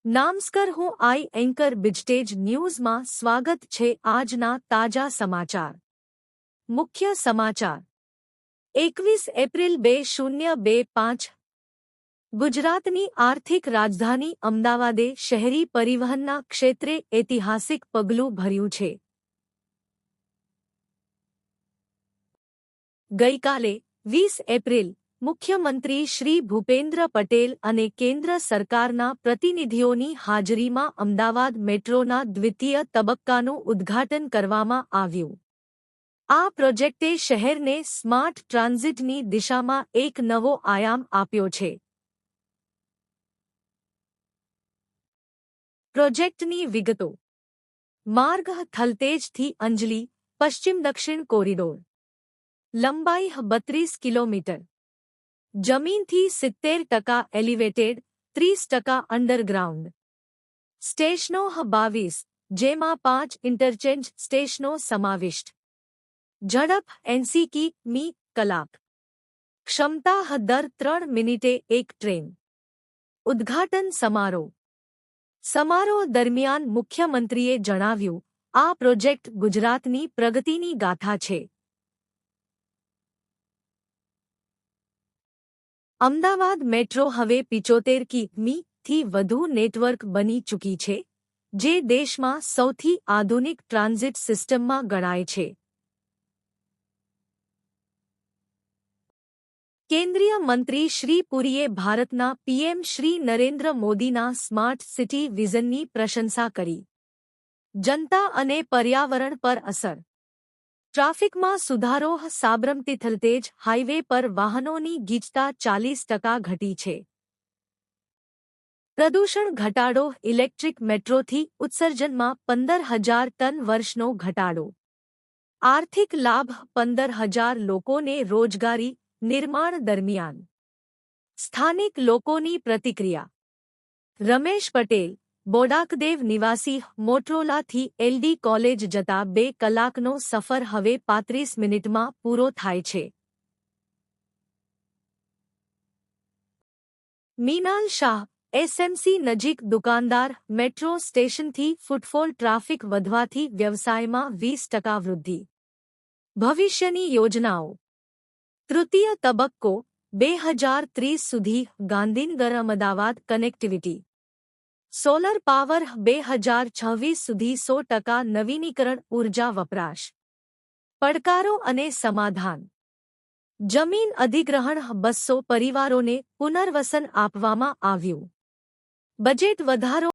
નમસ્કાર, હું આઈ એન્કર બિજટેજ ન્યૂઝમાં સ્વાગત છે. આજના તાજા સમાચાર. મુખ્ય સમાચાર 21 એપ્રિલ 2025 ગુજરાતની આર્થિક રાજધાની અમદાવાદે શહેરી પરિવહનના ક્ષેત્રે ઐતિહાસિક પગલું ભર્યું છે. ગઈકાલે 20 એપ્રિલ મુખ્યમંત્રી શ્રી ભૂપેન્દ્ર પટેલ અને કેન્દ્ર સરકારના પ્રતિનિધિઓની હાજરીમાં અમદાવાદ મેટ્રોના દ્વિતીય તબક્કાનું ઉદ્ઘાટન કરવામાં આવ્યું. આ પ્રોજેક્ટે શહેરને સ્માર્ટ ટ્રાન્ઝિટની દિશામાં એક નવો આયામ આપ્યો છે. પ્રોજેક્ટની વિગતો. માર્ગ થલતેજથી અંજલી પશ્ચિમ દક્ષિણ કોરિડોર. લંબાઈ 32 કિલોમીટર. જમીનથી 70% એલિવેટેડ, 30% અંડરગ્રાઉન્ડ. સ્ટેશનો 22, જેમાં 5 ઇન્ટરચેન્જ સ્ટેશનો સમાવિષ્ટ. ઝડપ 80 કિમી કલાક. ક્ષમતા દર 3 મિનિટે એક ટ્રેન. ઉદ્ઘાટન સમારોહ. સમારોહ દરમિયાન મુખ્યમંત્રીએ જણાવ્યું, આ પ્રોજેક્ટ ગુજરાતની પ્રગતિની ગાથા છે. અમદાવાદ મેટ્રો હવે 75 કિમી વધુ નેટવર્ક બની ચૂકી છે, જે દેશમાં સૌથી આધુનિક ટ્રાન્ઝિટ સિસ્ટમમાં ગણાય છે. કેન્દ્રીય મંત્રી શ્રી પુરીએ ભારતના પીએમ શ્રી નરેન્દ્ર મોદીના સ્માર્ટ સિટી વિઝનની પ્રશંસા કરી. જનતા અને પર્યાવરણ પર અસર. ટ્રાફિકમાં સુધારો. સાબરમતી થલતેજ હાઈવે પર વાહનોની ગીચતા 40% ઘટી છે. પ્રદૂષણ ઘટાડો. ઇલેક્ટ્રિક મેટ્રોથી ઉત્સર્જનમાં 15,000 ટન વર્ષનો ઘટાડો. આર્થિક લાભ. 15,000 લોકોને રોજગારી. નિર્માણ દરમિયાન સ્થાનિક લોકોની પ્રતિક્રિયા. રમેશ પટેલ, બોડાકદેવ નિવાસી. મોટરોલાથી એલડી કોલેજ જતા 2 કલાકનો સફર હવે 35 મિનિટમાં પૂરો થાય છે. મીનાલ શાહ, એસએમસી નજીક દુકાનદાર. મેટ્રો સ્ટેશનથી ફૂટફોલ. ટ્રાફિક વધવાથી વ્યવસાયમાં 20% વૃદ્ધિ. ભવિષ્યની યોજનાઓ. તૃતીય તબક્કો 2030 સુધી Gandhinagar Ahmedabad connectivity. Solar power 2026 સુધી 100% નવીનીકરણ ઉર્જા વપરાશ. પડકારો અને સમાધાન. જમીન અધિગ્રહણ. 200 પરિવારોને પુનર્વસન આપવામાં આવ્યું. બજેટ વધારો.